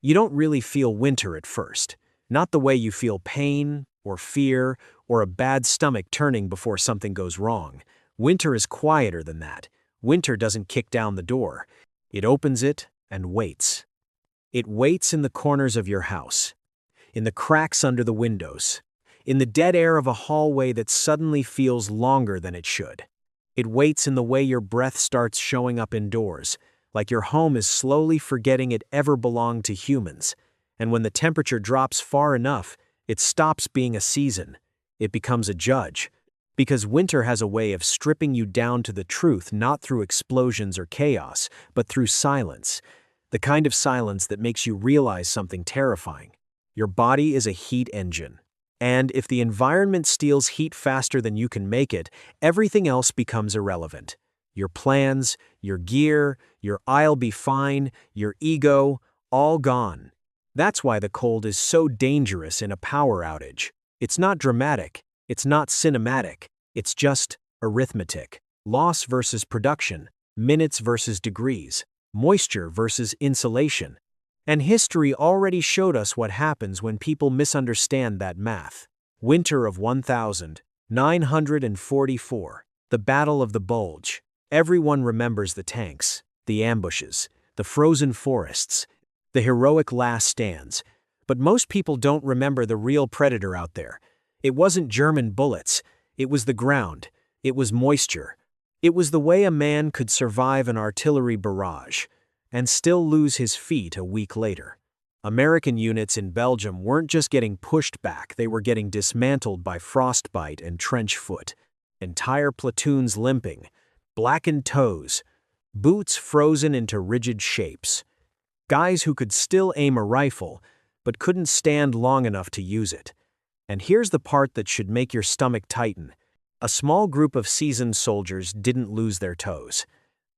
You don't really feel winter at first. Not the way you feel pain, or fear, or a bad stomach turning before something goes wrong. Winter is quieter than that. Winter doesn't kick down the door. It opens it and waits. It waits in the corners of your house, in the cracks under the windows, in the dead air of a hallway that suddenly feels longer than it should. It waits in the way your breath starts showing up indoors, like your home is slowly forgetting it ever belonged to humans. And when the temperature drops far enough, it stops being a season. It becomes a judge. Because winter has a way of stripping you down to the truth, not through explosions or chaos, but through silence. The kind of silence that makes you realize something terrifying. Your body is a heat engine. And if the environment steals heat faster than you can make it, everything else becomes irrelevant. Your plans, your gear, your "I'll be fine," your ego, all gone. That's why the cold is so dangerous in a power outage. It's not dramatic, it's not cinematic, it's just arithmetic. Loss versus production, minutes versus degrees, moisture versus insulation. And history already showed us what happens when people misunderstand that math. Winter of 1944, the Battle of the Bulge. Everyone remembers the tanks, the ambushes, the frozen forests, the heroic last stands. But most people don't remember the real predator out there. It wasn't German bullets, it was the ground, it was moisture. It was the way a man could survive an artillery barrage and still lose his feet a week later. American units in Belgium weren't just getting pushed back, they were getting dismantled by frostbite and trench foot. Entire platoons limping, blackened toes, boots frozen into rigid shapes. Guys who could still aim a rifle, but couldn't stand long enough to use it. And here's the part that should make your stomach tighten. A small group of seasoned soldiers didn't lose their toes.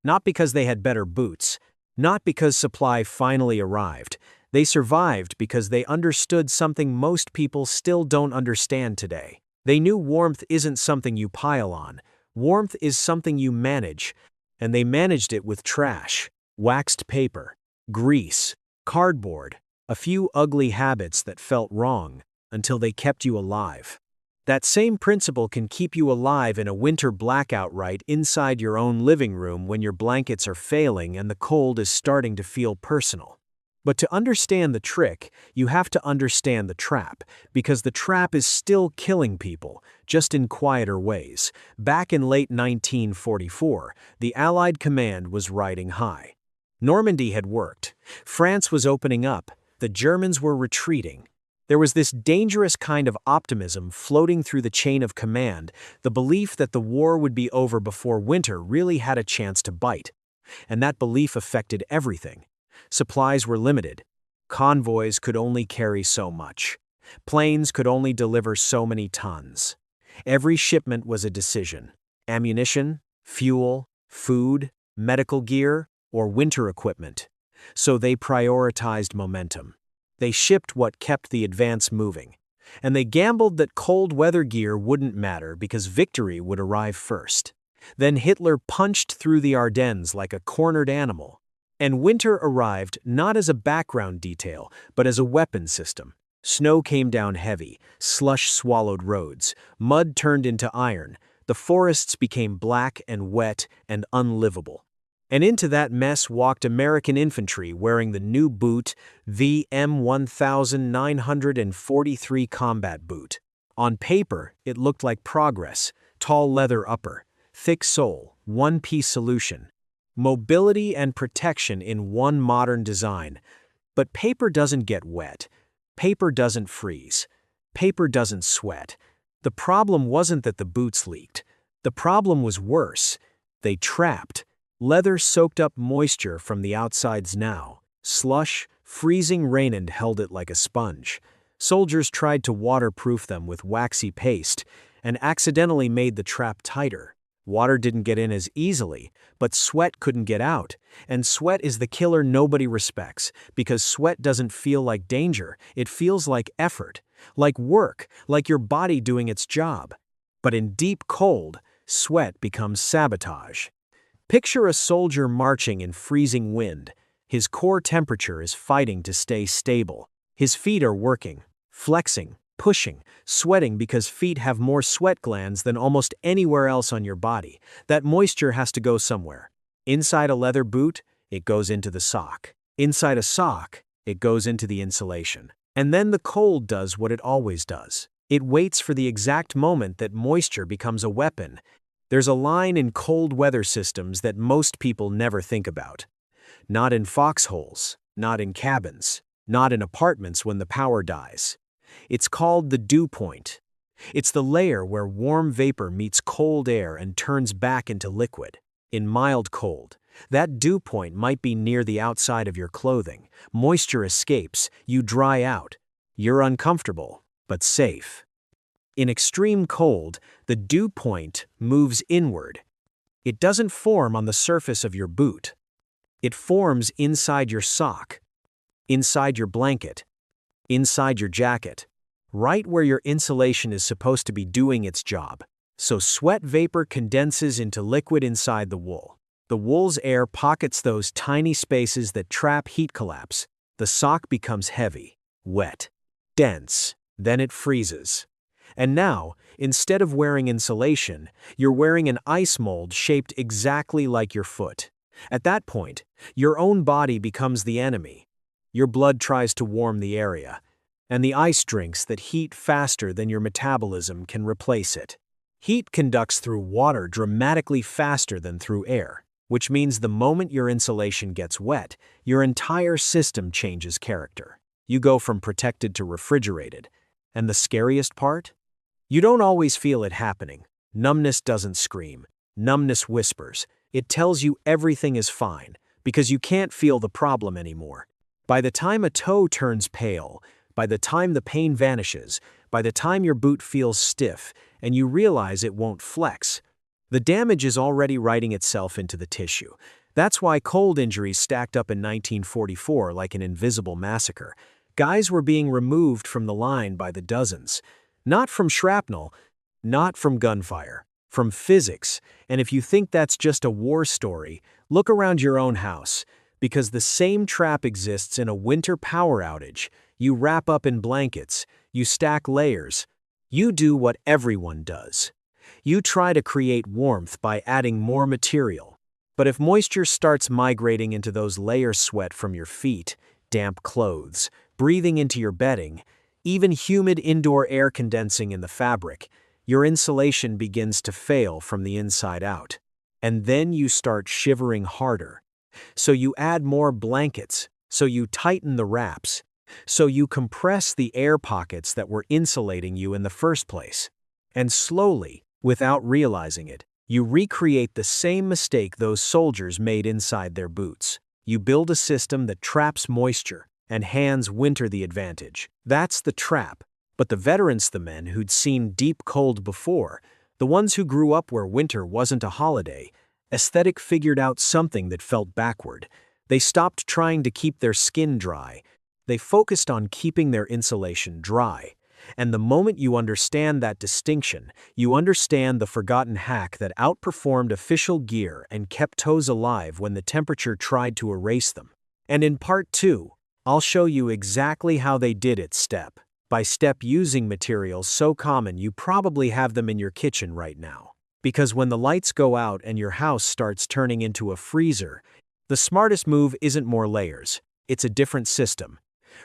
Not because they had better boots, not because supply finally arrived. They survived because they understood something most people still don't understand today. They knew warmth isn't something you pile on. Warmth is something you manage, and they managed it with trash, waxed paper, grease, cardboard, a few ugly habits that felt wrong until they kept you alive. That same principle can keep you alive in a winter blackout right inside your own living room when your blankets are failing and the cold is starting to feel personal. But to understand the trick, you have to understand the trap, because the trap is still killing people, just in quieter ways. Back in late 1944, the Allied command was riding high. Normandy had worked. France was opening up. The Germans were retreating. There was this dangerous kind of optimism floating through the chain of command, the belief that the war would be over before winter really had a chance to bite. And that belief affected everything. Supplies were limited. Convoys could only carry so much. Planes could only deliver so many tons. Every shipment was a decision. Ammunition, fuel, food, medical gear, or winter equipment. So they prioritized momentum. They shipped what kept the advance moving. And they gambled that cold weather gear wouldn't matter because victory would arrive first. Then Hitler punched through the Ardennes like a cornered animal. And winter arrived not as a background detail, but as a weapon system. Snow came down heavy, slush swallowed roads, mud turned into iron, the forests became black and wet and unlivable. And into that mess walked American infantry wearing the new boot, the M1943 combat boot. On paper, it looked like progress: tall leather upper, thick sole, one-piece solution. Mobility and protection in one modern design. But paper doesn't get wet. Paper doesn't freeze. Paper doesn't sweat. The problem wasn't that the boots leaked. The problem was worse. They trapped. Leather soaked up moisture from the outsides now. Slush, freezing rain held it like a sponge. Soldiers tried to waterproof them with waxy paste and accidentally made the trap tighter. Water didn't get in as easily, but sweat couldn't get out. And sweat is the killer nobody respects, because sweat doesn't feel like danger, it feels like effort, like work, like your body doing its job. But in deep cold, sweat becomes sabotage. Picture a soldier marching in freezing wind. His core temperature is fighting to stay stable. His feet are working, flexing, pushing, sweating because feet have more sweat glands than almost anywhere else on your body. That moisture has to go somewhere. Inside a leather boot, it goes into the sock. Inside a sock, it goes into the insulation. And then the cold does what it always does. It waits for the exact moment that moisture becomes a weapon. There's a line in cold weather systems that most people never think about. Not in foxholes, not in cabins, not in apartments when the power dies. It's called the dew point. It's the layer where warm vapor meets cold air and turns back into liquid. In mild cold, that dew point might be near the outside of your clothing. Moisture escapes, you dry out. You're uncomfortable, but safe. In extreme cold, the dew point moves inward. It doesn't form on the surface of your boot. It forms inside your sock, inside your blanket, inside your jacket, right where your insulation is supposed to be doing its job. So sweat vapor condenses into liquid inside the wool. The wool's air pockets those tiny spaces that trap heat collapse. The sock becomes heavy, wet, dense, then it freezes. And now, instead of wearing insulation, you're wearing an ice mold shaped exactly like your foot. At that point, your own body becomes the enemy. Your blood tries to warm the area, and the ice drinks that heat faster than your metabolism can replace it. Heat conducts through water dramatically faster than through air, which means the moment your insulation gets wet, your entire system changes character. You go from protected to refrigerated. And the scariest part? You don't always feel it happening. Numbness doesn't scream. Numbness whispers. It tells you everything is fine, because you can't feel the problem anymore. By the time a toe turns pale, by the time the pain vanishes, by the time your boot feels stiff, and you realize it won't flex, the damage is already writing itself into the tissue. That's why cold injuries stacked up in 1944 like an invisible massacre. Guys were being removed from the line by the dozens. Not from shrapnel, not from gunfire, from physics. And if you think that's just a war story, look around your own house, because the same trap exists in a winter power outage. You wrap up in blankets, you stack layers, you do what everyone does. You try to create warmth by adding more material. But if moisture starts migrating into those layers, sweat from your feet, damp clothes, breathing into your bedding, even humid indoor air condensing in the fabric, your insulation begins to fail from the inside out. And then you start shivering harder. So you add more blankets, so you tighten the wraps, so you compress the air pockets that were insulating you in the first place. And slowly, without realizing it, you recreate the same mistake those soldiers made inside their boots. You build a system that traps moisture and hands winter the advantage. That's the trap. But the veterans, the men who'd seen deep cold before, the ones who grew up where winter wasn't a holiday, aesthetic figured out something that felt backward. They stopped trying to keep their skin dry. They focused on keeping their insulation dry. And the moment you understand that distinction, you understand the forgotten hack that outperformed official gear and kept toes alive when the temperature tried to erase them. And in part 2, I'll show you exactly how they did it step by step using materials so common you probably have them in your kitchen right now. Because when the lights go out and your house starts turning into a freezer, the smartest move isn't more layers, it's a different system.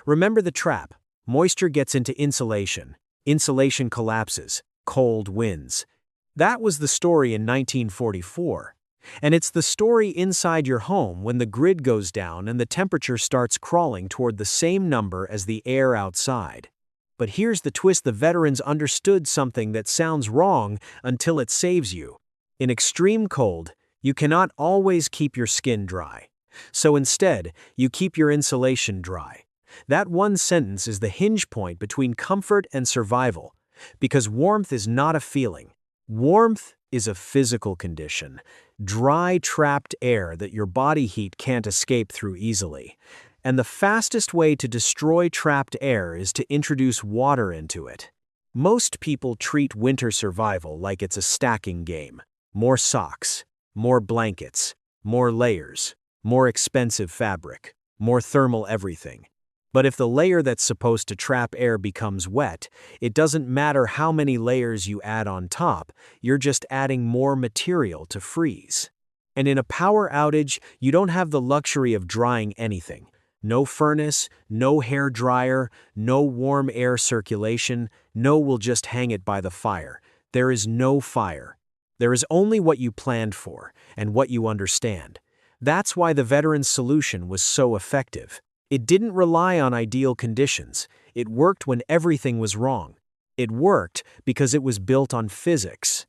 Remember the trap. Moisture gets into insulation. Insulation collapses. Cold wins. That was the story in 1944. And it's the story inside your home when the grid goes down and the temperature starts crawling toward the same number as the air outside. But here's the twist: the veterans understood something that sounds wrong until it saves you. In extreme cold, you cannot always keep your skin dry. So instead, you keep your insulation dry. That one sentence is the hinge point between comfort and survival, because warmth is not a feeling. Warmth is a physical condition, dry, trapped air that your body heat can't escape through easily. And the fastest way to destroy trapped air is to introduce water into it. Most people treat winter survival like it's a stacking game. More socks, more blankets, more layers, more expensive fabric. more thermal everything. But if the layer that's supposed to trap air becomes wet, it doesn't matter how many layers you add on top, you're just adding more material to freeze. And in a power outage, you don't have the luxury of drying anything. No furnace, no hair dryer, no warm air circulation, we'll just hang it by the fire. There is no fire. There is only what you planned for and what you understand. That's why the veteran's solution was so effective. It didn't rely on ideal conditions. It worked when everything was wrong. It worked because it was built on physics.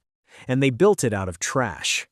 And they built it out of trash.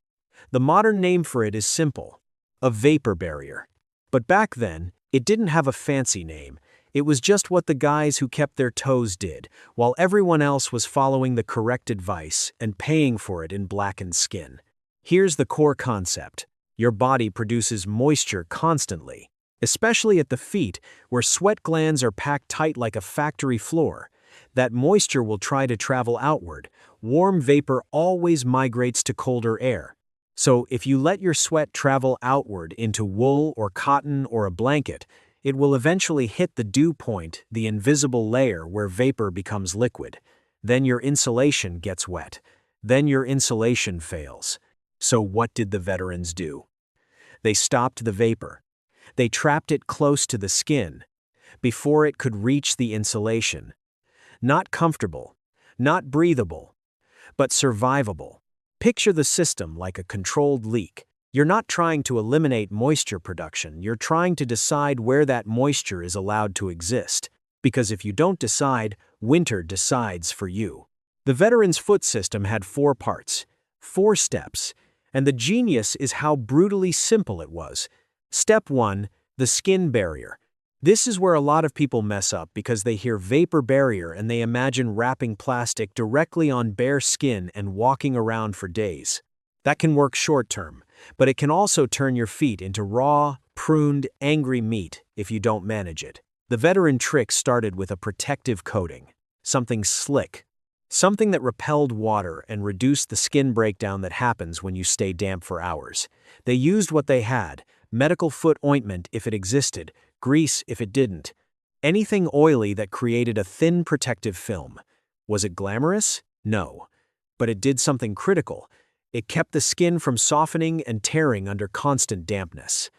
The modern name for it is simple: a vapor barrier. But back then, it didn't have a fancy name. It was just what the guys who kept their toes did, while everyone else was following the correct advice and paying for it in blackened skin. Here's the core concept. Your body produces moisture constantly, especially at the feet, where sweat glands are packed tight like a factory floor. That moisture will try to travel outward. Warm vapor always migrates to colder air. So if you let your sweat travel outward into wool or cotton or a blanket, it will eventually hit the dew point, the invisible layer where vapor becomes liquid. Then your insulation gets wet. Then your insulation fails. So what did the veterans do? They stopped the vapor. They trapped it close to the skin, before it could reach the insulation. Not comfortable, not breathable, but survivable. Picture the system like a controlled leak. You're not trying to eliminate moisture production, you're trying to decide where that moisture is allowed to exist. Because if you don't decide, winter decides for you. The veteran's foot system had 4 parts, 4 steps, and the genius is how brutally simple it was. Step 1, the skin barrier. This is where a lot of people mess up because they hear vapor barrier and they imagine wrapping plastic directly on bare skin and walking around for days. That can work short term, but it can also turn your feet into raw, pruned, angry meat if you don't manage it. The veteran trick started with a protective coating, something slick, something that repelled water and reduced the skin breakdown that happens when you stay damp for hours. They used what they had: medical foot ointment if it existed, grease if it didn't. Anything oily that created a thin protective film. Was it glamorous? No. But it did something critical. It kept the skin from softening and tearing under constant dampness.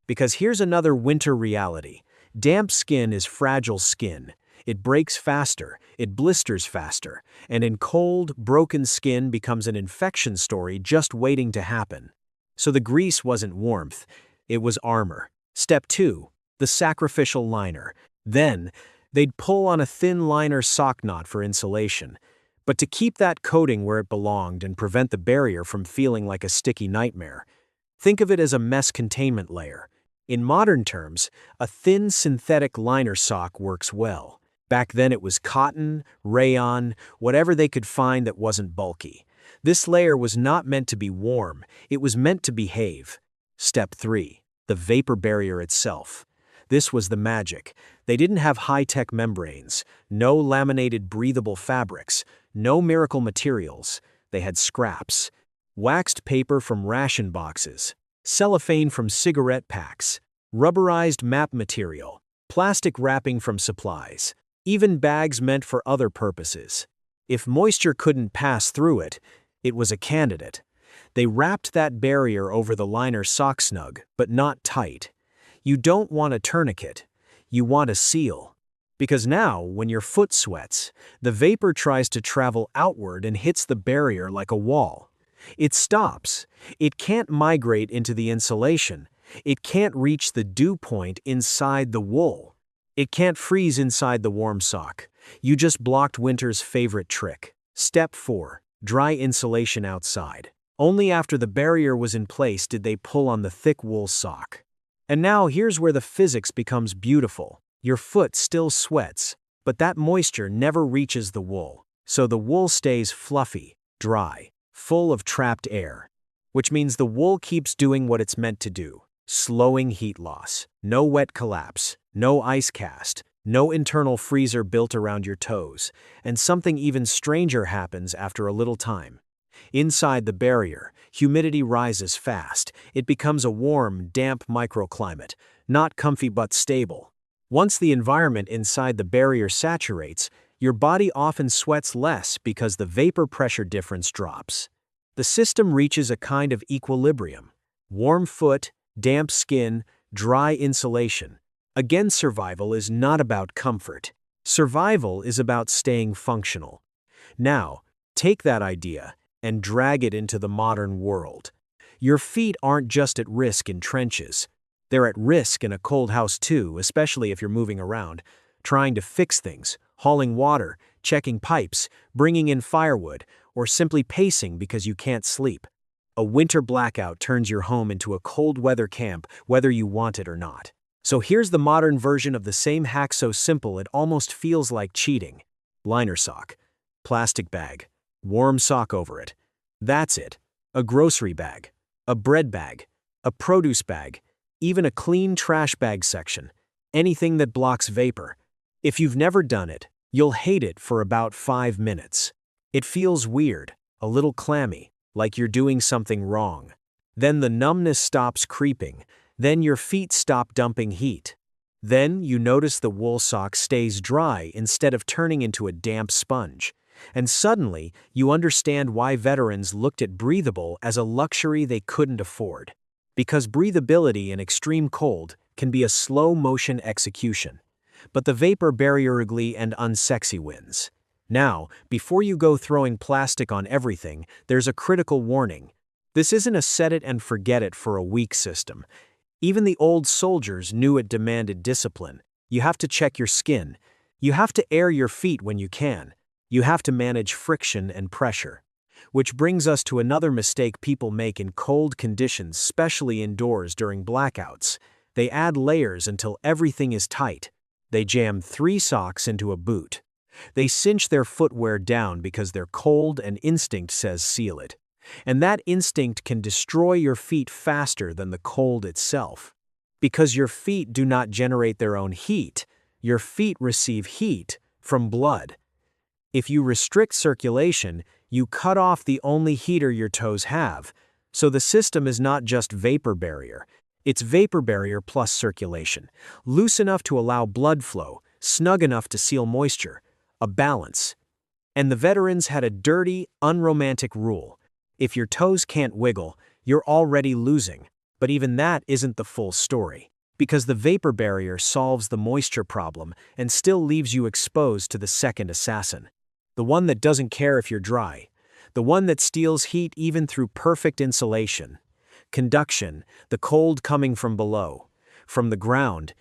Because here's another winter reality. Damp skin is fragile skin. It breaks faster, it blisters faster, and in cold, broken skin becomes an infection story just waiting to happen. So the grease wasn't warmth, it was armor. Step 2, the sacrificial liner. Then, they'd pull on a thin liner sock knot for insulation. But to keep that coating where it belonged and prevent the barrier from feeling like a sticky nightmare, think of it as a mess containment layer. In modern terms, a thin synthetic liner sock works well. Back then it was cotton, rayon, whatever they could find that wasn't bulky. This layer was not meant to be warm, it was meant to behave. Step 3, the vapor barrier itself. This was the magic. They didn't have high-tech membranes, no laminated breathable fabrics, no miracle materials. They had scraps. Waxed paper from ration boxes, cellophane from cigarette packs, rubberized map material, plastic wrapping from supplies, even bags meant for other purposes. If moisture couldn't pass through it, it was a candidate. They wrapped that barrier over the liner sock snug, but not tight. You don't want a tourniquet, you want a seal. Because now, when your foot sweats, the vapor tries to travel outward and hits the barrier like a wall. It stops. It can't migrate into the insulation. It can't reach the dew point inside the wool. It can't freeze inside the warm sock. You just blocked winter's favorite trick. Step 4, dry insulation outside. Only after the barrier was in place did they pull on the thick wool sock. And now here's where the physics becomes beautiful. Your foot still sweats, but that moisture never reaches the wool. So the wool stays fluffy, dry, full of trapped air. Which means the wool keeps doing what it's meant to do. Slowing heat loss. No wet collapse. No ice cast. No internal freezer built around your toes. And something even stranger happens after a little time. Inside the barrier, humidity rises fast. It becomes a warm, damp microclimate. not comfy but stable. Once the environment inside the barrier saturates, your body often sweats less because the vapor pressure difference drops. The system reaches a kind of equilibrium. Warm foot, damp skin, dry insulation. Again, survival is not about comfort. Survival is about staying functional. Now, take that idea and drag it into the modern world. Your feet aren't just at risk in trenches. They're at risk in a cold house too, especially if you're moving around, trying to fix things, hauling water, checking pipes, bringing in firewood, or simply pacing because you can't sleep. A winter blackout turns your home into a cold weather camp, whether you want it or not. So here's the modern version of the same hack, so simple it almost feels like cheating. Liner sock. Plastic bag. Warm sock over it. That's it. A grocery bag. A bread bag. A produce bag. Even a clean trash bag section. Anything that blocks vapor. If you've never done it, you'll hate it for about 5 minutes. It feels weird, a little clammy, like you're doing something wrong. Then the numbness stops creeping. Then your feet stop dumping heat. Then you notice the wool sock stays dry instead of turning into a damp sponge. And suddenly, you understand why veterans looked at breathable as a luxury they couldn't afford. Because breathability in extreme cold can be a slow-motion execution. But the vapor barrier ugly and unsexy wins. Now, before you go throwing plastic on everything, there's a critical warning. This isn't a set-it-and-forget-it for a weak system. Even the old soldiers knew it demanded discipline. You have to check your skin. You have to air your feet when you can. You have to manage friction and pressure. Which brings us to another mistake people make in cold conditions, especially indoors during blackouts. They add layers until everything is tight. They jam 3 socks into a boot. They cinch their footwear down because they're cold and instinct says seal it. And that instinct can destroy your feet faster than the cold itself. Because your feet do not generate their own heat, your feet receive heat from blood. If you restrict circulation, you cut off the only heater your toes have. So the system is not just vapor barrier. It's vapor barrier plus circulation. Loose enough to allow blood flow, snug enough to seal moisture. A balance. And the veterans had a dirty, unromantic rule. If your toes can't wiggle, you're already losing. But even that isn't the full story. Because the vapor barrier solves the moisture problem and still leaves you exposed to the second assassin. The one that doesn't care if you're dry. The one that steals heat even through perfect insulation. Conduction, the cold coming from below, from the ground,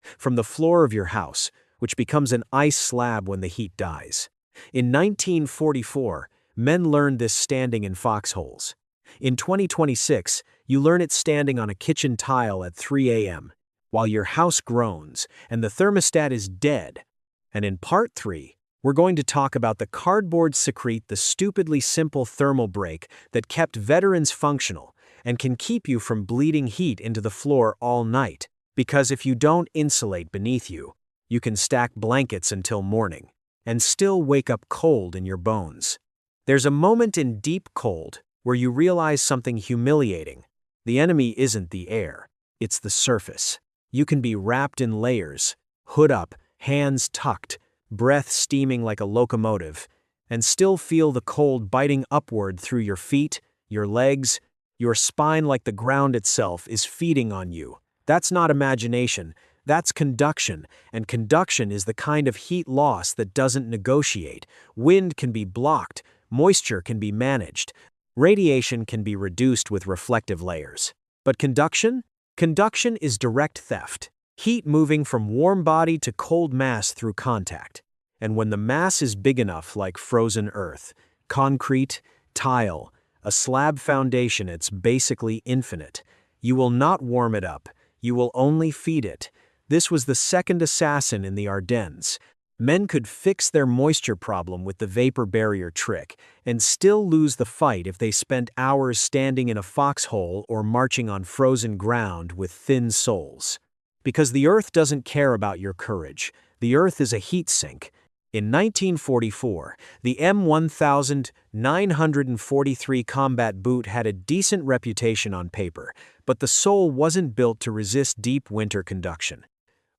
from the floor of your house, which becomes an ice slab when the heat dies. In 1944, men learned this standing in foxholes. In 2026, you learn it standing on a kitchen tile at 3 a.m., while your house groans and the thermostat is dead. And in Part 3, we're going to talk about the cardboard secrete, the stupidly simple thermal break that kept veterans functional and can keep you from bleeding heat into the floor all night. Because if you don't insulate beneath you, you can stack blankets until morning and still wake up cold in your bones. There's a moment in deep cold where you realize something humiliating. The enemy isn't the air, it's the surface. You can be wrapped in layers, hood up, hands tucked, breath steaming like a locomotive, and still feel the cold biting upward through your feet, your legs, your spine like the ground itself is feeding on you. That's not imagination, that's conduction, and conduction is the kind of heat loss that doesn't negotiate. Wind can be blocked, moisture can be managed, radiation can be reduced with reflective layers. But conduction? Conduction is direct theft. Heat moving from warm body to cold mass through contact. And when the mass is big enough, like frozen earth, concrete, tile, a slab foundation, it's basically infinite. You will not warm it up. You will only feed it. This was the second assassin in the Ardennes. Men could fix their moisture problem with the vapor barrier trick and still lose the fight if they spent hours standing in a foxhole or marching on frozen ground with thin soles. Because the earth doesn't care about your courage. The earth is a heat sink. In 1944, the M1943 combat boot had a decent reputation on paper, but the sole wasn't built to resist deep winter conduction.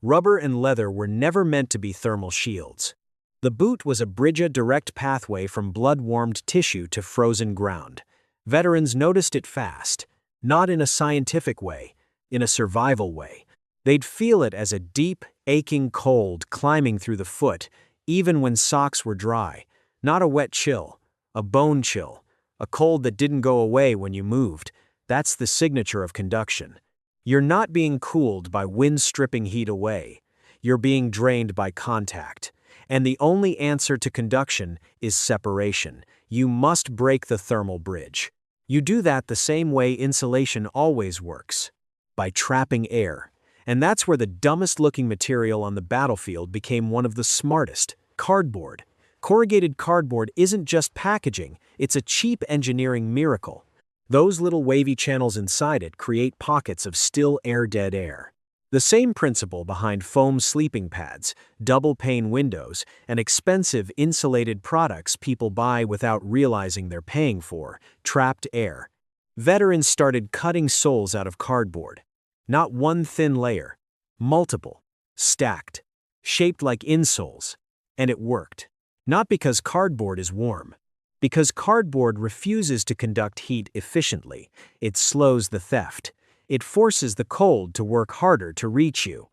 Rubber and leather were never meant to be thermal shields. The boot was a bridge, direct pathway from blood-warmed tissue to frozen ground. Veterans noticed it fast, not in a scientific way, in a survival way. They'd feel it as a deep, aching cold climbing through the foot, even when socks were dry. Not a wet chill, a bone chill, a cold that didn't go away when you moved. That's the signature of conduction. You're not being cooled by wind stripping heat away. You're being drained by contact. And the only answer to conduction is separation. You must break the thermal bridge. You do that the same way insulation always works, by trapping air. And that's where the dumbest-looking material on the battlefield became one of the smartest: cardboard. Corrugated cardboard isn't just packaging, it's a cheap engineering miracle. Those little wavy channels inside it create pockets of still dead air. The same principle behind foam sleeping pads, double-pane windows, and expensive insulated products people buy without realizing they're paying for: trapped air. Veterans started cutting soles out of cardboard. Not one thin layer, multiple, stacked, shaped like insoles. And it worked. Not because cardboard is warm. Because cardboard refuses to conduct heat efficiently. It slows the theft. It forces the cold to work harder to reach you.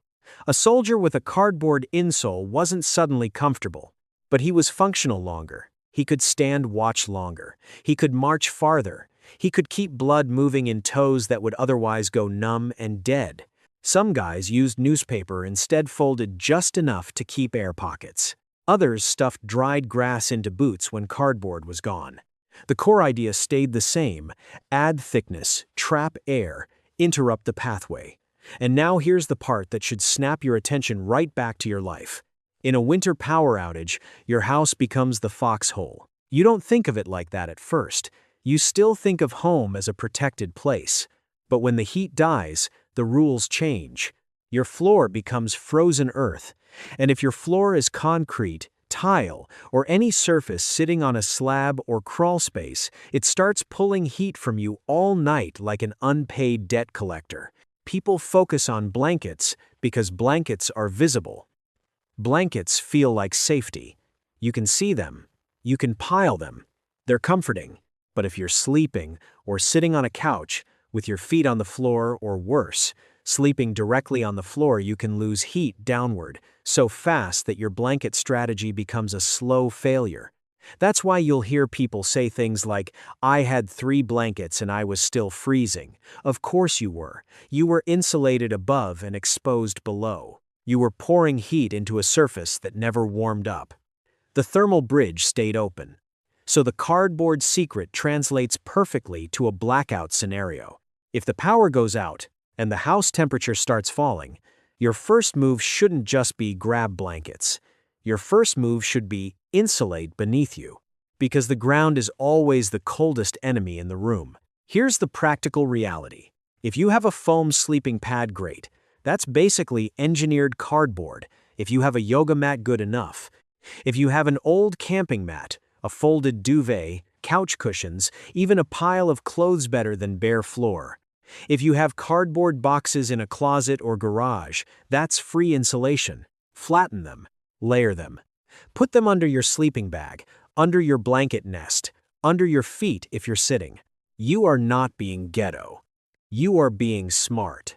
A soldier with a cardboard insole wasn't suddenly comfortable, but he was functional longer. He could stand watch longer. He could march farther. He could keep blood moving in toes that would otherwise go numb and dead. Some guys used newspaper instead, folded just enough to keep air pockets. Others stuffed dried grass into boots when cardboard was gone. The core idea stayed the same: add thickness, trap air, interrupt the pathway. And now here's the part that should snap your attention right back to your life. In a winter power outage, your house becomes the foxhole. You don't think of it like that at first. You still think of home as a protected place. But when the heat dies, the rules change. Your floor becomes frozen earth. And if your floor is concrete, tile, or any surface sitting on a slab or crawl space, it starts pulling heat from you all night like an unpaid debt collector. People focus on blankets because blankets are visible. Blankets feel like safety. You can see them. You can pile them. They're comforting. But if you're sleeping or sitting on a couch with your feet on the floor, or worse, sleeping directly on the floor, you can lose heat downward so fast that your blanket strategy becomes a slow failure. That's why you'll hear people say things like, "I had 3 blankets and I was still freezing." Of course you were. You were insulated above and exposed below. You were pouring heat into a surface that never warmed up. The thermal bridge stayed open. So the cardboard secret translates perfectly to a blackout scenario. If the power goes out and the house temperature starts falling, your first move shouldn't just be grab blankets. Your first move should be insulate beneath you, because the ground is always the coldest enemy in the room. Here's the practical reality. If you have a foam sleeping pad, great. That's basically engineered cardboard. If you have a yoga mat, good enough. If you have an old camping mat, a folded duvet, couch cushions, even a pile of clothes, better than bare floor. If you have cardboard boxes in a closet or garage, that's free insulation. Flatten them, layer them. Put them under your sleeping bag, under your blanket nest, under your feet if you're sitting. You are not being ghetto. You are being smart.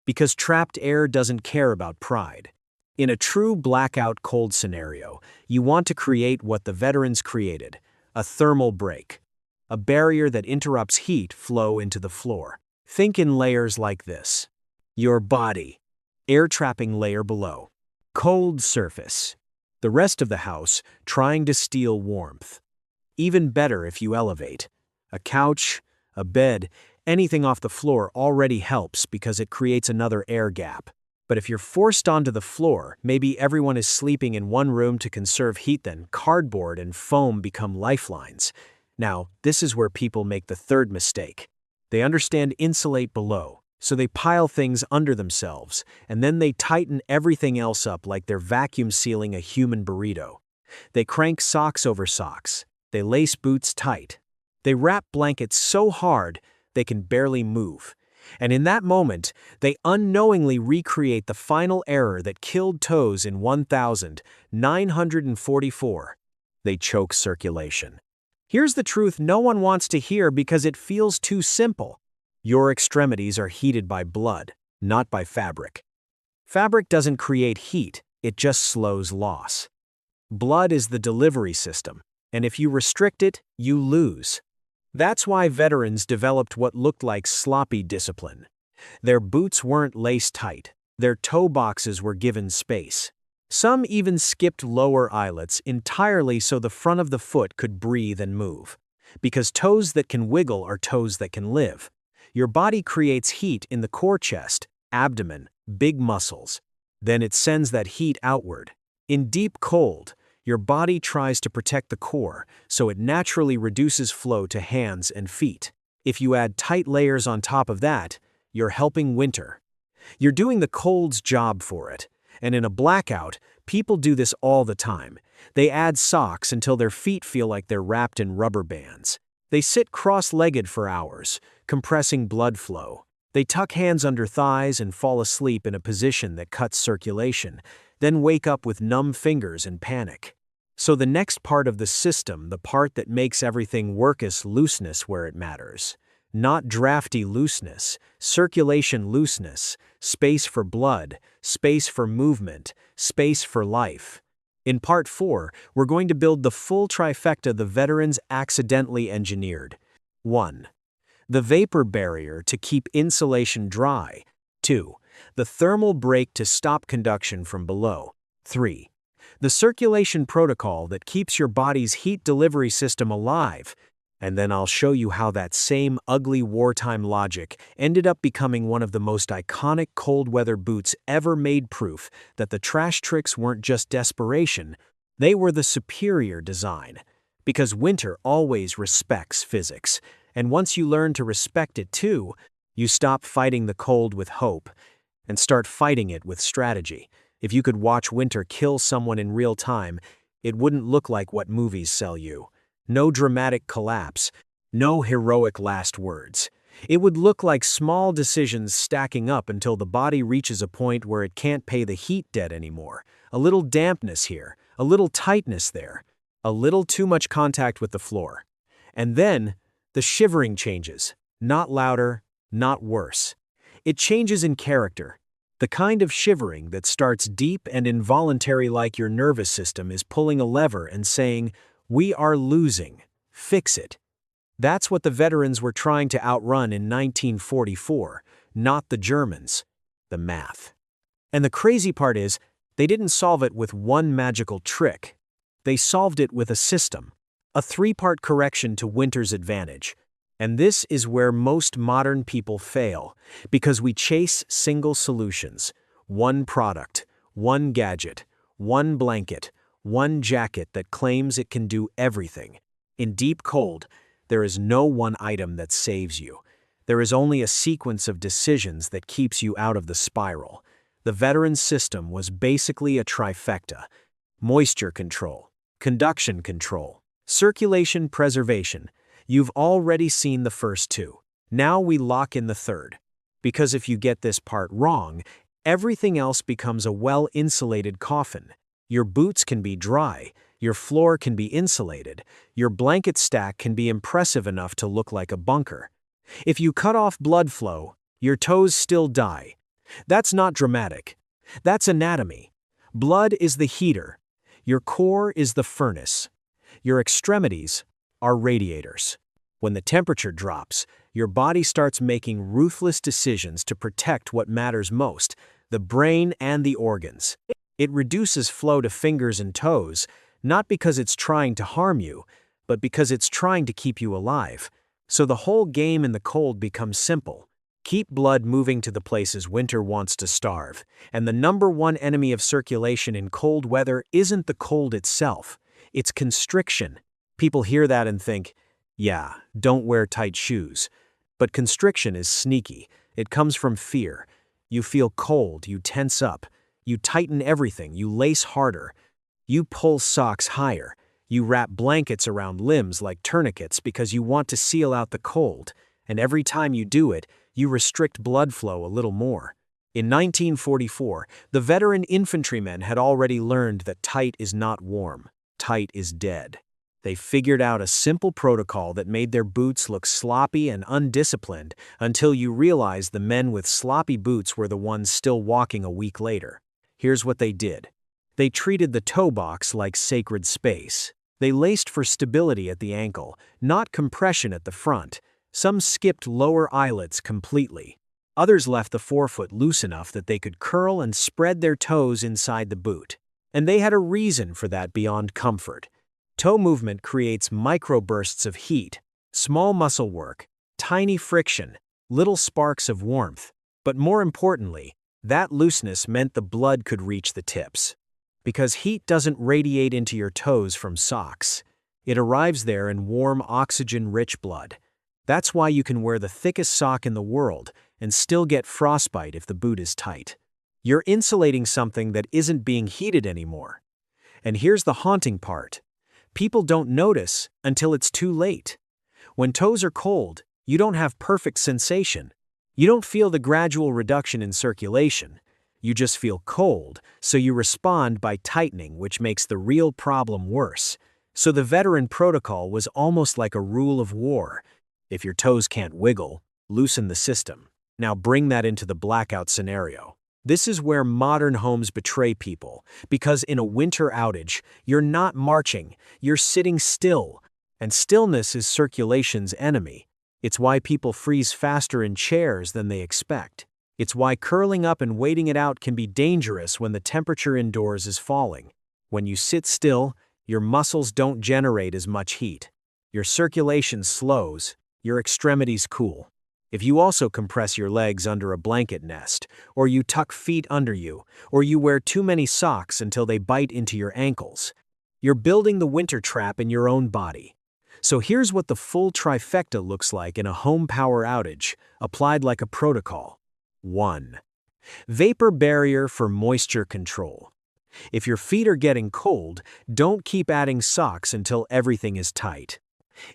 Because trapped air doesn't care about pride. In a true blackout cold scenario, you want to create what the veterans created: a thermal break, a barrier that interrupts heat flow into the floor. Think in layers like this: your body, air-trapping layer below, cold surface, the rest of the house trying to steal warmth. Even better if you elevate. A couch, a bed, anything off the floor already helps because it creates another air gap. But if you're forced onto the floor, maybe everyone is sleeping in one room to conserve heat, then cardboard and foam become lifelines. Now, this is where people make the third mistake. They understand insulate below, so they pile things under themselves, and then they tighten everything else up like they're vacuum sealing a human burrito. They crank socks over socks. They lace boots tight. They wrap blankets so hard they can barely move. And in that moment, they unknowingly recreate the final error that killed toes in 1944. They choke circulation. Here's the truth no one wants to hear because it feels too simple. Your extremities are heated by blood, not by fabric. Fabric doesn't create heat, it just slows loss. Blood is the delivery system, and if you restrict it, you lose. That's why veterans developed what looked like sloppy discipline. Their boots weren't laced tight. Their toe boxes were given space. Some even skipped lower eyelets entirely so the front of the foot could breathe and move. Because toes that can wiggle are toes that can live. Your body creates heat in the core chest, abdomen, big muscles. Then it sends that heat outward. In deep cold, your body tries to protect the core, so it naturally reduces flow to hands and feet. If you add tight layers on top of that, you're helping winter. You're doing the cold's job for it. And in a blackout, people do this all the time. They add socks until their feet feel like they're wrapped in rubber bands. They sit cross-legged for hours, compressing blood flow. They tuck hands under thighs and fall asleep in a position that cuts circulation, then wake up with numb fingers and panic. So the next part of the system, the part that makes everything work, is looseness where it matters. Not drafty looseness, circulation looseness, space for blood, space for movement, space for life. In Part 4, we're going to build the full trifecta the veterans accidentally engineered. 1. The vapor barrier to keep insulation dry. 2. The thermal break to stop conduction from below. 3. The circulation protocol that keeps your body's heat delivery system alive. And then I'll show you how that same ugly wartime logic ended up becoming one of the most iconic cold weather boots ever made, proof that the trash tricks weren't just desperation, they were the superior design. Because winter always respects physics, and once you learn to respect it too, you stop fighting the cold with hope and start fighting it with strategy. If you could watch winter kill someone in real time, it wouldn't look like what movies sell you. No dramatic collapse, no heroic last words. It would look like small decisions stacking up until the body reaches a point where it can't pay the heat debt anymore. A little dampness here, a little tightness there, a little too much contact with the floor. And then, the shivering changes. Not louder, not worse. It changes in character. The kind of shivering that starts deep and involuntary, like your nervous system is pulling a lever and saying, "We are losing. Fix it." That's what the veterans were trying to outrun in 1944, not the Germans. The math. And the crazy part is, they didn't solve it with one magical trick. They solved it with a system. A 3-part correction to winter's advantage. And this is where most modern people fail, because we chase single solutions. One product, one gadget, one blanket, one jacket that claims it can do everything. In deep cold, there is no one item that saves you. There is only a sequence of decisions that keeps you out of the spiral. The veteran system was basically a trifecta: moisture control, conduction control, circulation preservation. You've already seen the first two. Now we lock in the third. Because if you get this part wrong, everything else becomes a well-insulated coffin. Your boots can be dry, your floor can be insulated, your blanket stack can be impressive enough to look like a bunker. If you cut off blood flow, your toes still die. That's not dramatic. That's anatomy. Blood is the heater. Your core is the furnace. Your extremities are radiators. When the temperature drops, your body starts making ruthless decisions to protect what matters most, the brain and the organs. It reduces flow to fingers and toes, not because it's trying to harm you, but because it's trying to keep you alive. So the whole game in the cold becomes simple. Keep blood moving to the places winter wants to starve. And the number one enemy of circulation in cold weather isn't the cold itself, it's constriction. People hear that and think, yeah, don't wear tight shoes. But constriction is sneaky. It comes from fear. You feel cold, you tense up. You tighten everything, you lace harder. You pull socks higher. You wrap blankets around limbs like tourniquets because you want to seal out the cold, and every time you do it, you restrict blood flow a little more. In 1944, the veteran infantrymen had already learned that tight is not warm, tight is dead. They figured out a simple protocol that made their boots look sloppy and undisciplined until you realized the men with sloppy boots were the ones still walking a week later. Here's what they did. They treated the toe box like sacred space. They laced for stability at the ankle, not compression at the front. Some skipped lower eyelets completely. Others left the forefoot loose enough that they could curl and spread their toes inside the boot. And they had a reason for that beyond comfort. Toe movement creates microbursts of heat, small muscle work, tiny friction, little sparks of warmth. But more importantly, that looseness meant the blood could reach the tips. Because heat doesn't radiate into your toes from socks. It arrives there in warm, oxygen-rich blood. That's why you can wear the thickest sock in the world and still get frostbite if the boot is tight. You're insulating something that isn't being heated anymore. And here's the haunting part. People don't notice until it's too late. When toes are cold, you don't have perfect sensation. You don't feel the gradual reduction in circulation. You just feel cold, so you respond by tightening, which makes the real problem worse. So the veteran protocol was almost like a rule of war. If your toes can't wiggle, loosen the system. Now bring that into the blackout scenario. This is where modern homes betray people, because in a winter outage, you're not marching, you're sitting still. And stillness is circulation's enemy. It's why people freeze faster in chairs than they expect. It's why curling up and waiting it out can be dangerous when the temperature indoors is falling. When you sit still, your muscles don't generate as much heat. Your circulation slows, your extremities cool. If you also compress your legs under a blanket nest, or you tuck feet under you, or you wear too many socks until they bite into your ankles, you're building the winter trap in your own body. So here's what the full trifecta looks like in a home power outage, applied like a protocol. 1. Vapor barrier for moisture control. If your feet are getting cold, don't keep adding socks until everything is tight.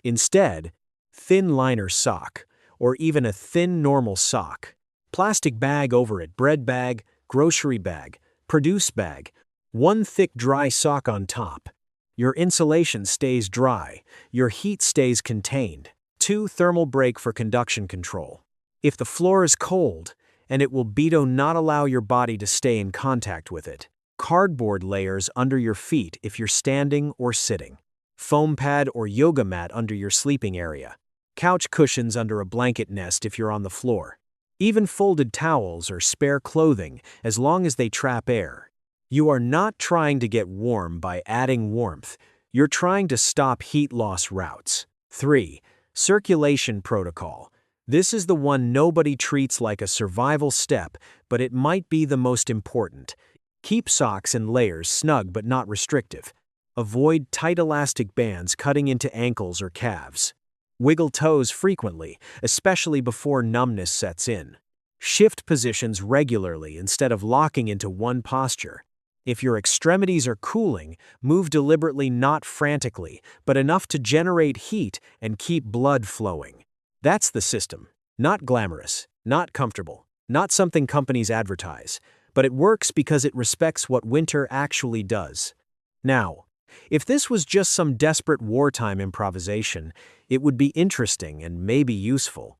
Instead, thin liner sock, or even a thin normal sock. Plastic bag over it, bread bag, grocery bag, produce bag. One thick dry sock on top. Your insulation stays dry, your heat stays contained. 2. Thermal break for conduction control. If the floor is cold, and it will not allow your body to stay in contact with it. Cardboard layers under your feet if you're standing or sitting. Foam pad or yoga mat under your sleeping area. Couch cushions under a blanket nest if you're on the floor. Even folded towels or spare clothing as long as they trap air. You are not trying to get warm by adding warmth. You're trying to stop heat loss routes. 3. Circulation protocol. This is the one nobody treats like a survival step, but it might be the most important. Keep socks and layers snug but not restrictive. Avoid tight elastic bands cutting into ankles or calves. Wiggle toes frequently, especially before numbness sets in. Shift positions regularly instead of locking into one posture. If your extremities are cooling, move deliberately, not frantically, but enough to generate heat and keep blood flowing. That's the system. Not glamorous, not comfortable, not something companies advertise, but it works because it respects what winter actually does. Now, if this was just some desperate wartime improvisation, it would be interesting and maybe useful.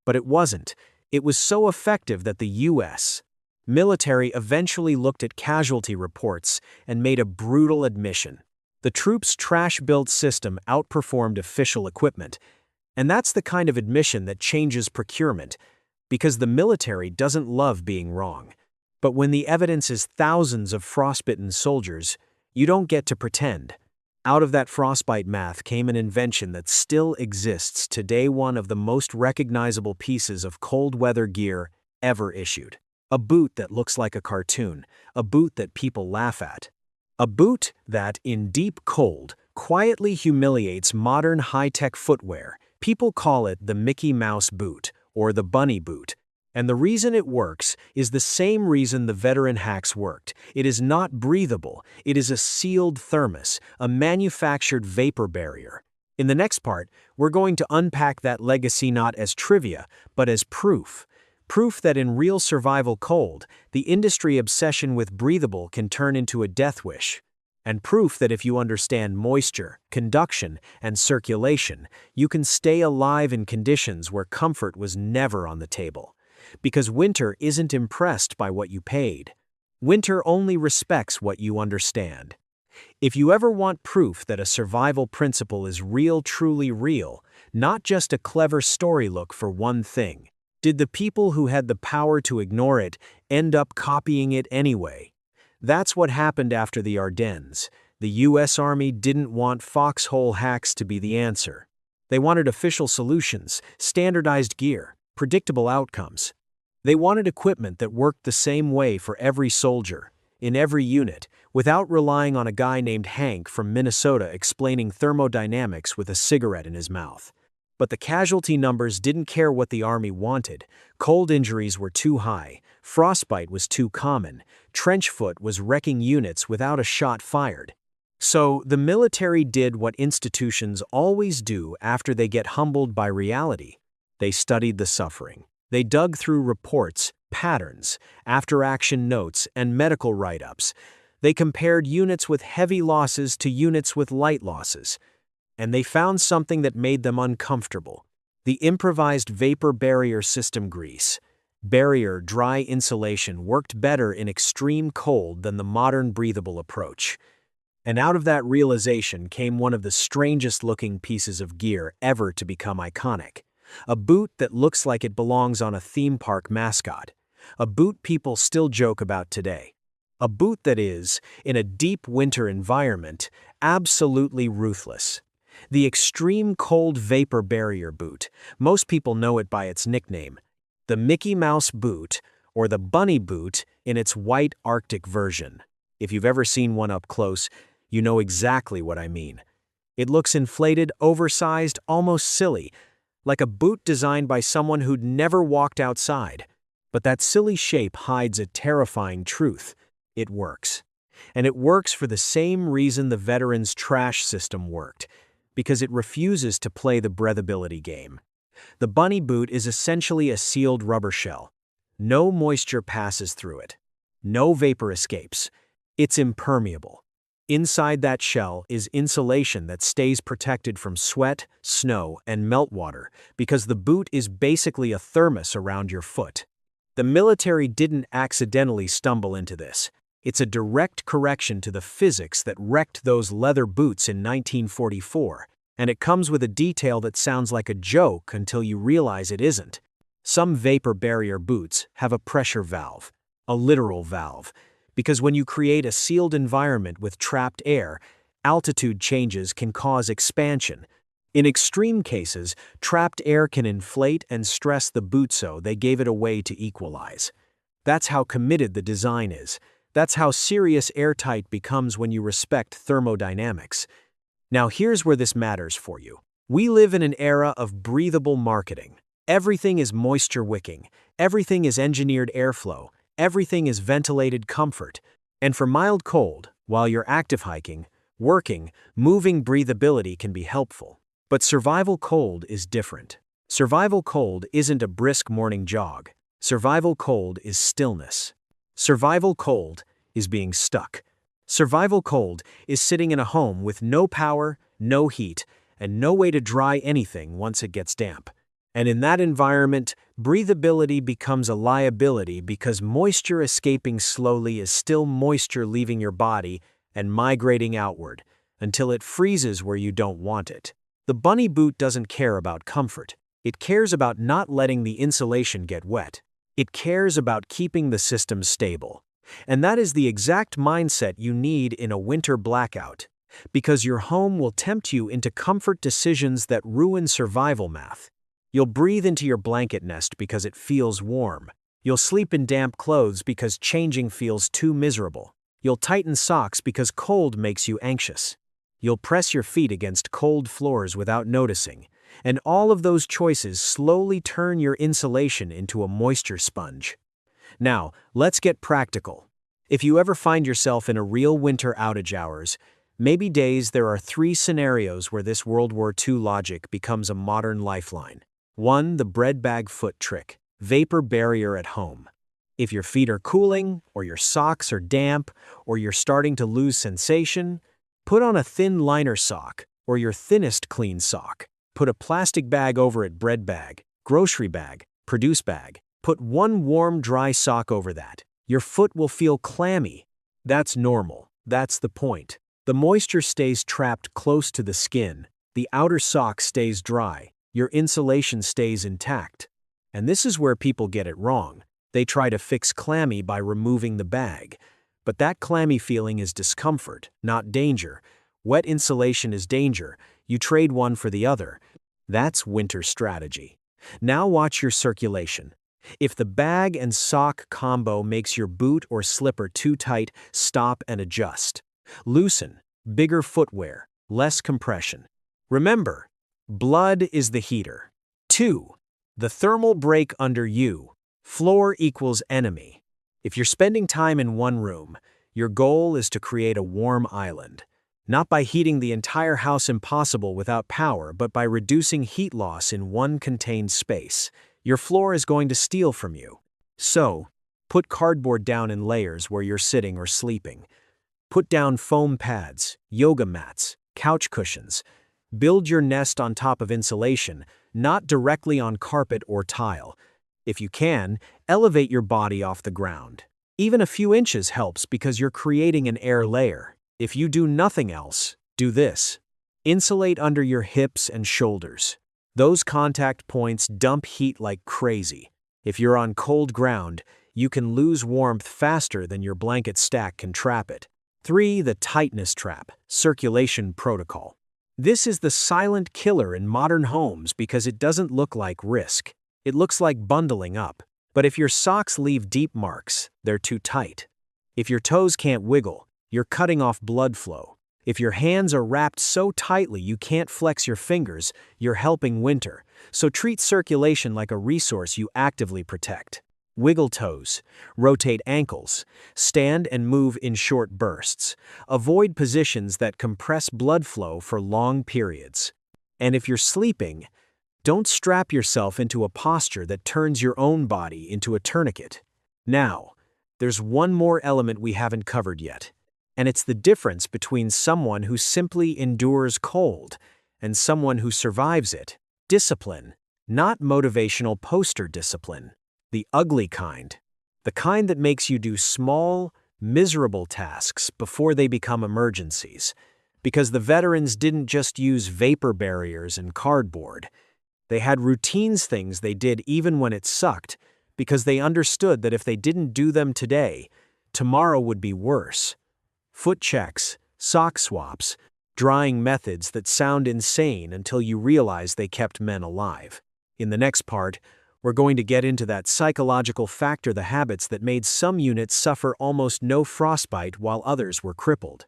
But it wasn't. It was so effective that the U.S. military eventually looked at casualty reports and made a brutal admission. The troops' trash-built system outperformed official equipment. And that's the kind of admission that changes procurement, because the military doesn't love being wrong. But when the evidence is thousands of frostbitten soldiers, you don't get to pretend. Out of that frostbite math came an invention that still exists today, one of the most recognizable pieces of cold weather gear ever issued. A boot that looks like a cartoon, a boot that people laugh at. A boot that, in deep cold, quietly humiliates modern high-tech footwear. People call it the Mickey Mouse boot, or the bunny boot. And the reason it works is the same reason the veteran hacks worked. It is not breathable. It is a sealed thermos, a manufactured vapor barrier. In the next part, we're going to unpack that legacy not as trivia, but as proof. Proof that in real survival cold, the industry obsession with breathable can turn into a death wish. And proof that if you understand moisture, conduction, and circulation, you can stay alive in conditions where comfort was never on the table. Because winter isn't impressed by what you paid. Winter only respects what you understand. If you ever want proof that a survival principle is real, truly real, not just a clever story, look for one thing. Did the people who had the power to ignore it end up copying it anyway? That's what happened after the Ardennes. The US Army didn't want foxhole hacks to be the answer. They wanted official solutions, standardized gear, predictable outcomes. They wanted equipment that worked the same way for every soldier, in every unit, without relying on a guy named Hank from Minnesota explaining thermodynamics with a cigarette in his mouth. But the casualty numbers didn't care what the Army wanted. Cold injuries were too high, frostbite was too common, trench foot was wrecking units without a shot fired. So the military did what institutions always do after they get humbled by reality. They studied the suffering. They dug through reports, patterns, after-action notes, and medical write-ups. They compared units with heavy losses to units with light losses. And they found something that made them uncomfortable. The improvised vapor barrier system grease. Barrier dry insulation worked better in extreme cold than the modern breathable approach. And out of that realization came one of the strangest-looking pieces of gear ever to become iconic. A boot that looks like it belongs on a theme park mascot. A boot people still joke about today. A boot that is, in a deep winter environment, absolutely ruthless. The extreme cold vapor barrier boot. Most people know it by its nickname. The Mickey Mouse boot, or the Bunny boot in its white Arctic version. If you've ever seen one up close, you know exactly what I mean. It looks inflated, oversized, almost silly, like a boot designed by someone who'd never walked outside. But that silly shape hides a terrifying truth. It works. And it works for the same reason the veterans' trash system worked, because it refuses to play the breathability game. The Bunny boot is essentially a sealed rubber shell. No moisture passes through it. No vapor escapes. It's impermeable. Inside that shell is insulation that stays protected from sweat, snow, and meltwater because the boot is basically a thermos around your foot. The military didn't accidentally stumble into this. It's a direct correction to the physics that wrecked those leather boots in 1944, and it comes with a detail that sounds like a joke until you realize it isn't. Some vapor barrier boots have a pressure valve, a literal valve. Because when you create a sealed environment with trapped air, altitude changes can cause expansion. In extreme cases, trapped air can inflate and stress the boot, so they gave it a way to equalize. That's how committed the design is. That's how serious airtight becomes when you respect thermodynamics. Now here's where this matters for you. We live in an era of breathable marketing. Everything is moisture wicking. Everything is engineered airflow. Everything is ventilated comfort. And for mild cold, while you're active hiking, working, moving, breathability can be helpful. But survival cold is different. Survival cold isn't a brisk morning jog. Survival cold is stillness. Survival cold is being stuck. Survival cold is sitting in a home with no power, no heat, and no way to dry anything once it gets damp. And in that environment, breathability becomes a liability because moisture escaping slowly is still moisture leaving your body and migrating outward until it freezes where you don't want it. The Bunny boot doesn't care about comfort. It cares about not letting the insulation get wet. It cares about keeping the system stable. And that is the exact mindset you need in a winter blackout, because your home will tempt you into comfort decisions that ruin survival math. You'll breathe into your blanket nest because it feels warm. You'll sleep in damp clothes because changing feels too miserable. You'll tighten socks because cold makes you anxious. You'll press your feet against cold floors without noticing, And all of those choices slowly turn your insulation into a moisture sponge. Now, let's get practical. If you ever find yourself in a real winter outage hours, maybe days, there are 3 scenarios where this World War II logic becomes a modern lifeline. 1. The bread bag foot trick. Vapor barrier at home. If your feet are cooling, or your socks are damp, or you're starting to lose sensation, put on a thin liner sock, or your thinnest clean sock. Put a plastic bag over it, bread bag, grocery bag, produce bag. Put 1 warm, dry sock over that. Your foot will feel clammy. That's normal. That's the point. The moisture stays trapped close to the skin. The outer sock stays dry. Your insulation stays intact. And this is where people get it wrong. They try to fix clammy by removing the bag. But that clammy feeling is discomfort, not danger. Wet insulation is danger. You trade one for the other. That's winter strategy. Now watch your circulation. If the bag and sock combo makes your boot or slipper too tight, stop and adjust. Loosen, bigger footwear, less compression. Remember, blood is the heater. 2. The thermal break under you. Floor equals enemy. If you're spending time in one room, your goal is to create a warm island. Not by heating the entire house impossible without power, but by reducing heat loss in one contained space. Your floor is going to steal from you. So, put cardboard down in layers where you're sitting or sleeping. Put down foam pads, yoga mats, couch cushions. Build your nest on top of insulation, not directly on carpet or tile. If you can, elevate your body off the ground. Even a few inches helps because you're creating an air layer. If you do nothing else, do this. Insulate under your hips and shoulders. Those contact points dump heat like crazy. If you're on cold ground, you can lose warmth faster than your blanket stack can trap it. 3. The tightness trap, circulation protocol. This is the silent killer in modern homes because it doesn't look like risk. It looks like bundling up. But if your socks leave deep marks, they're too tight. If your toes can't wiggle, you're cutting off blood flow. If your hands are wrapped so tightly you can't flex your fingers, you're helping winter. So treat circulation like a resource you actively protect. Wiggle toes, rotate ankles, stand and move in short bursts. Avoid positions that compress blood flow for long periods. And if you're sleeping, don't strap yourself into a posture that turns your own body into a tourniquet. Now, there's one more element we haven't covered yet, and it's the difference between someone who simply endures cold and someone who survives it. Discipline, not motivational poster discipline. The ugly kind. The kind that makes you do small, miserable tasks before they become emergencies. Because the veterans didn't just use vapor barriers and cardboard. They had routines, things they did even when it sucked, because they understood that if they didn't do them today, tomorrow would be worse. Foot checks, sock swaps, drying methods that sound insane until you realize they kept men alive. In the next part, we're going to get into that psychological factor, the habits that made some units suffer almost no frostbite while others were crippled.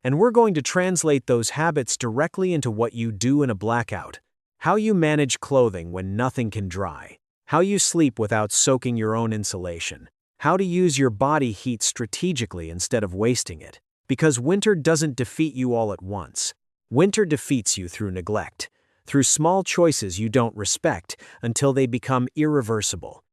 And we're going to translate those habits directly into what you do in a blackout. How you manage clothing when nothing can dry. How you sleep without soaking your own insulation. How to use your body heat strategically instead of wasting it. Because winter doesn't defeat you all at once. Winter defeats you through neglect. Through small choices you don't respect until they become irreversible.